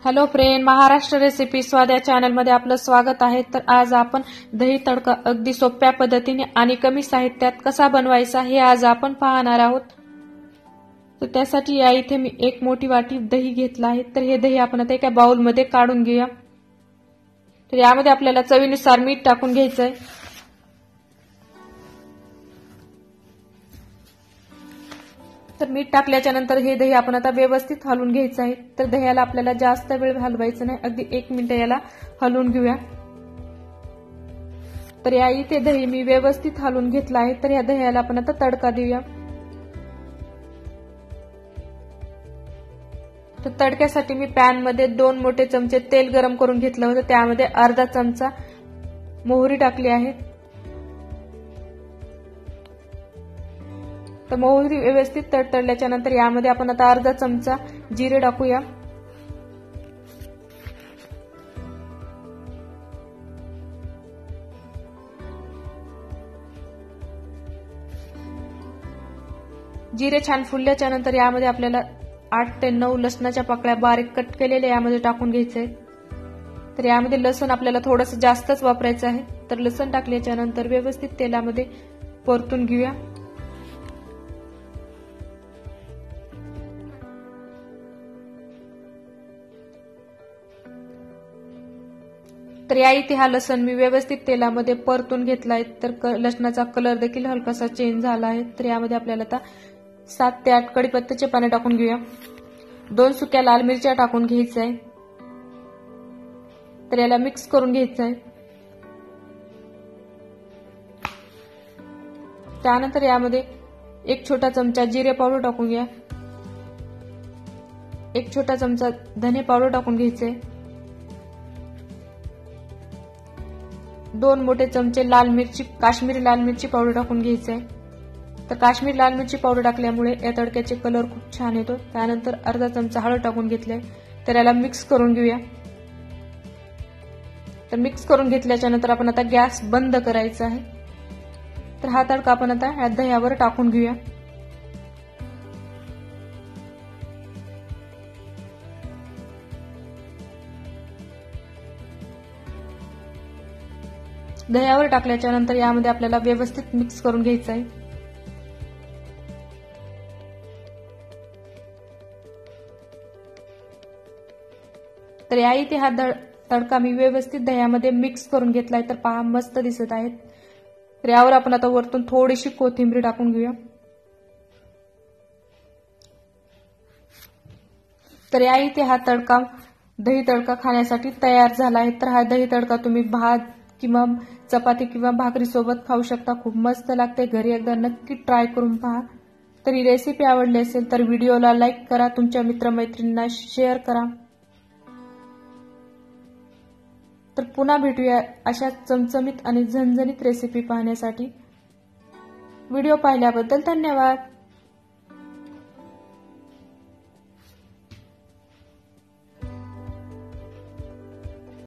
Hello friend, Maharashtra recipe स्वाद या चॅनलमध्ये आपलं स्वागत आहे। तर आज आपण दही तडका अगदी सोप्या पद्धतीने आणि कमी साहित्यात कसा बनवायचा हे आज आपण पाहणार आहोत। तर त्यासाठी या इथे मी एक मोठी वाटी दही घेतला आहे। तर हे दही आपण आता एका बाउल मध्ये काढून घेऊया। तर यामध्ये आपल्याला चवीनुसार मीठ टाकून घ्यायचं आहे। तर मीठ टाकल्याच्या नंतर हे दही आपण आता व्यवस्थित हलवून घ्यायचं आहे। तर दह्याला आपल्याला जास्त वेळ हलवायचं नाही, अगदी 1 मिनिट याला हलवून घेऊया। तर या इथे दही मी व्यवस्थित हलवून घेतला आहे। तर या दह्याला आपण आता तडका देऊया। तर तडक्यासाठी मी पॅन मध्ये 2 मोठे चमचे तेल गरम करून घेतलं होतं। त्यामध्ये अर्धा चमचा मोहरी टाकली आहे। तर मोहरी व्यवस्थित तडतडल्याच्या नंतर यामध्ये आपण आता अर्धा चमचा जिरे टाकूया। जिरे छान फुलल्याच्या नंतर यामध्ये आपल्याला 8 ते 9 लसणाच्या पाकळ्या बारीक कट केलेल्या यामध्ये टाकून घ्यायचे। तर यामध्ये लसूण आपल्याला थोडंसं जास्तच वापरायचं आहे। तर लसूण टाकल्याच्या नंतर व्यवस्थित तेलामध्ये परतून घेऊया। तर या इथे हा लसूण मी व्यवस्थित तेलामध्ये परतून घेतलाय। तर लसणाचा कलर देखील हलकासा चेंज झाला आहे। तर यामध्ये आपल्याला आता 7 ते 8 कढीपत्त्याचे पाने टाकून घेऊया। 2 सुक्या लाल मिरच्या टाकून घ्यायच्या आहे। तर याला मिक्स करून घ्यायचं आहे। त्यानंतर यामध्ये 1 छोटा चमचा जिरे पावडर टाकून घ्या। 1 छोटा चमचा धने पावडर टाकून घ्यायचे। 2 मोठे चमचे काश्मीरी लाल मिरची पावडर टाकून घ्यायचे। तर काश्मीरी लाल मिरची पावडर टाकल्यामुळे या तडक्याचे कलर खूप छान येतो। त्यानंतर अर्धा चमचा हळद टाकून घेतले। तर याला मिक्स करून घेऊया। तर मिक्स करून घेतल्याच्या नंतर आपण आता गॅस बंद करायचा आहे। तर हा तडका आपण आता या दह्यावर टाकून घेऊया। दह्यावर टाकल्याच्या नंतर यामध्ये आपल्याला व्यवस्थित मिक्स करून घ्यायचं आहे। तर या इथे हा तडका मी व्यवस्थित दह्यामध्ये मिक्स करून घेतलाय। तर पहा मस्त दिसत आहे। तर यावर आपण आता वरतून थोडीशी कोथिंबीर टाकून घेऊया। तर या इथे हा दही तडका खाण्यासाठी तयार झाला आहे। तर हा दही तडका तुम्ही भात किंवा चपाती किंवा भाकरी सोबत खाऊ शकता। खूप मस्त लागते। घरी एकदा नक्की ट्राय करून पहा। तर ही रेसिपी आवडली असेल तर व्हिडिओला लाईक करा, तुमच्या मित्रमैत्रिणींना शेअर करा। तर पुन्हा भेटूया अशा चमचमीत आणि झणझणीत रेसिपी पाहण्यासाठी। व्हिडिओ पाहिल्याबद्दल धन्यवाद।